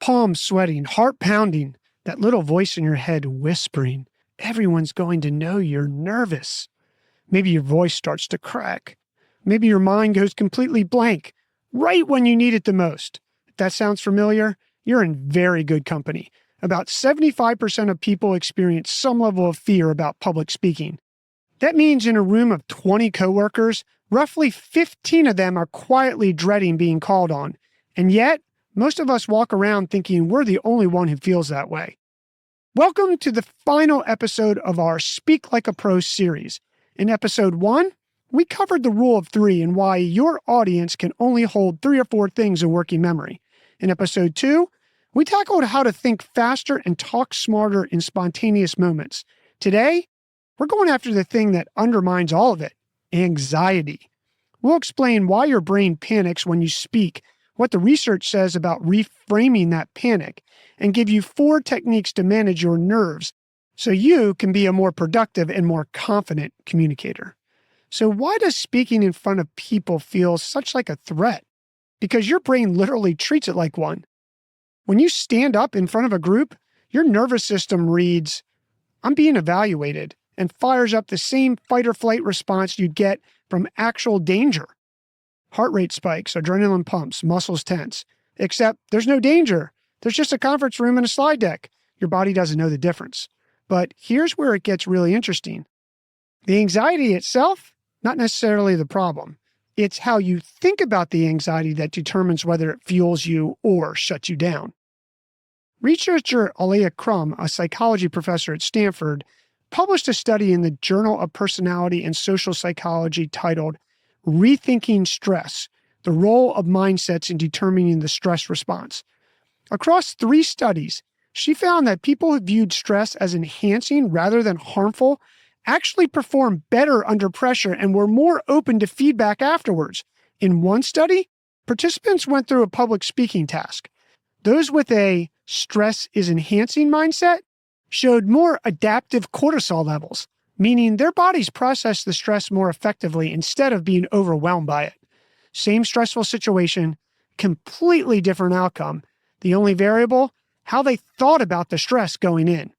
Palms sweating, heart pounding, that little voice in your head whispering, everyone's going to know you're nervous. Maybe your voice starts to crack. Maybe your mind goes completely blank right when you need it the most. If that sounds familiar, you're in very good company. About 75% of people experience some level of fear about public speaking. That means in a room of 20 coworkers, roughly 15 of them are quietly dreading being called on. And yet, most of us walk around thinking we're the only one who feels that way. Welcome to the final episode of our Speak Like a Pro series. In episode 1, we covered the rule of 3 and why your audience can only hold 3 or 4 things in working memory. In episode 2, we tackled how to think faster and talk smarter in spontaneous moments. Today, we're going after the thing that undermines all of it, anxiety. We'll explain why your brain panics when you speak, what the research says about reframing that panic, and give you 4 techniques to manage your nerves so you can be a more productive and more confident communicator. So why does speaking in front of people feel such like a threat? Because your brain literally treats it like one. When you stand up in front of a group, your nervous system reads, "I'm being evaluated," and fires up the same fight or flight response you'd get from actual danger. Heart rate spikes, adrenaline pumps, muscles tense. Except there's no danger. There's just a conference room and a slide deck. Your body doesn't know the difference. But here's where it gets really interesting. The anxiety itself, not necessarily the problem. It's how you think about the anxiety that determines whether it fuels you or shuts you down. Researcher Alia Crum, a psychology professor at Stanford, published a study in the Journal of Personality and Social Psychology titled Rethinking Stress, the Role of Mindsets in Determining the Stress Response. Across 3 studies, she found that people who viewed stress as enhancing rather than harmful actually performed better under pressure and were more open to feedback afterwards. In one study, participants went through a public speaking task. Those with a stress is enhancing mindset showed more adaptive cortisol levels, meaning their bodies processed the stress more effectively instead of being overwhelmed by it. Same stressful situation, completely different outcome. The only variable, how they thought about the stress going in.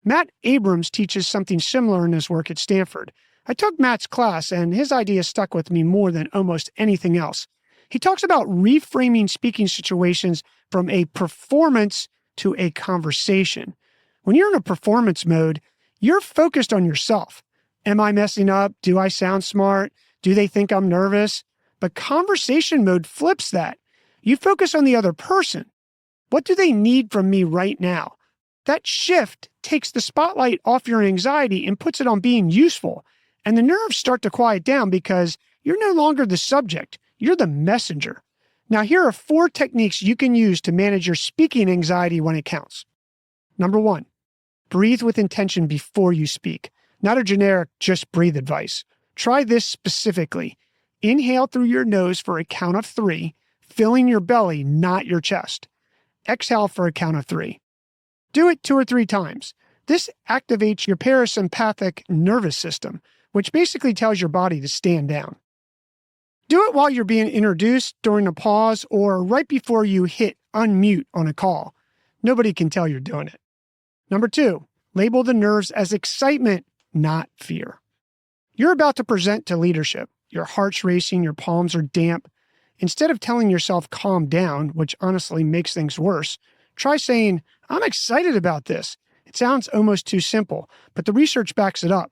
Matt Abrams teaches something similar in his work at Stanford. I took Matt's class, and his idea stuck with me more than almost anything else. He talks about reframing speaking situations from a performance to a conversation. When you're in a performance mode, you're focused on yourself. Am I messing up? Do I sound smart? Do they think I'm nervous? But conversation mode flips that. You focus on the other person. What do they need from me right now? That shift takes the spotlight off your anxiety and puts it on being useful. And the nerves start to quiet down because you're no longer the subject. You're the messenger. Now, here are 4 techniques you can use to manage your speaking anxiety when it counts. Number 1, breathe with intention before you speak. Not a generic just breathe advice. Try this specifically. Inhale through your nose for a count of 3, filling your belly, not your chest. Exhale for a count of 3. Do it 2 or 3 times. This activates your parasympathetic nervous system, which basically tells your body to stand down. Do it while you're being introduced, during a pause, or right before you hit unmute on a call. Nobody can tell you're doing it. Number 2, label the nerves as excitement, not fear. You're about to present to leadership. Your heart's racing, your palms are damp. Instead of telling yourself calm down, which honestly makes things worse, try saying, "I'm excited about this." It sounds almost too simple, but the research backs it up.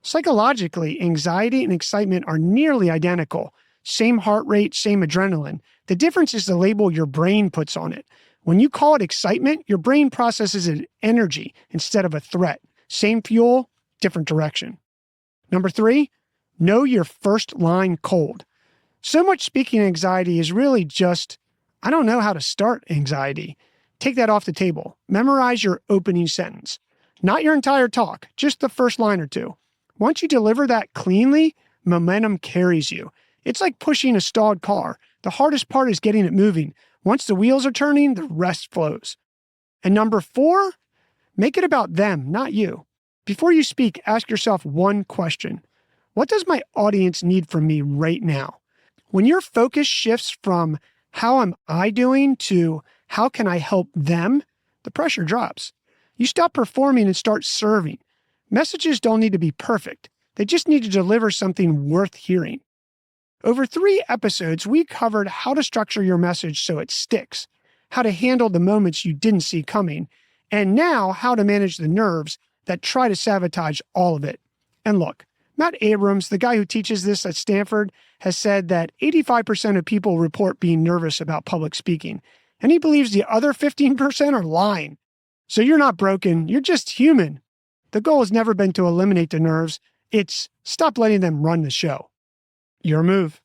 Psychologically, anxiety and excitement are nearly identical. Same heart rate, same adrenaline. The difference is the label your brain puts on it. When you call it excitement, your brain processes it as energy instead of a threat. Same fuel, different direction. Number 3, know your first line cold. So much speaking anxiety is really just, I don't know how to start anxiety. Take that off the table. Memorize your opening sentence. Not your entire talk, just the first line or 2. Once you deliver that cleanly, momentum carries you. It's like pushing a stalled car. The hardest part is getting it moving. Once the wheels are turning, the rest flows. And number 4, make it about them, not you. Before you speak, ask yourself one question. What does my audience need from me right now? When your focus shifts from how am I doing to how can I help them, the pressure drops. You stop performing and start serving. Messages don't need to be perfect. They just need to deliver something worth hearing. Over 3 episodes, we covered how to structure your message so it sticks, how to handle the moments you didn't see coming, and now how to manage the nerves that try to sabotage all of it. And look, Matt Abrams, the guy who teaches this at Stanford, has said that 85% of people report being nervous about public speaking, and he believes the other 15% are lying. So you're not broken, you're just human. The goal has never been to eliminate the nerves, it's stop letting them run the show. Your move.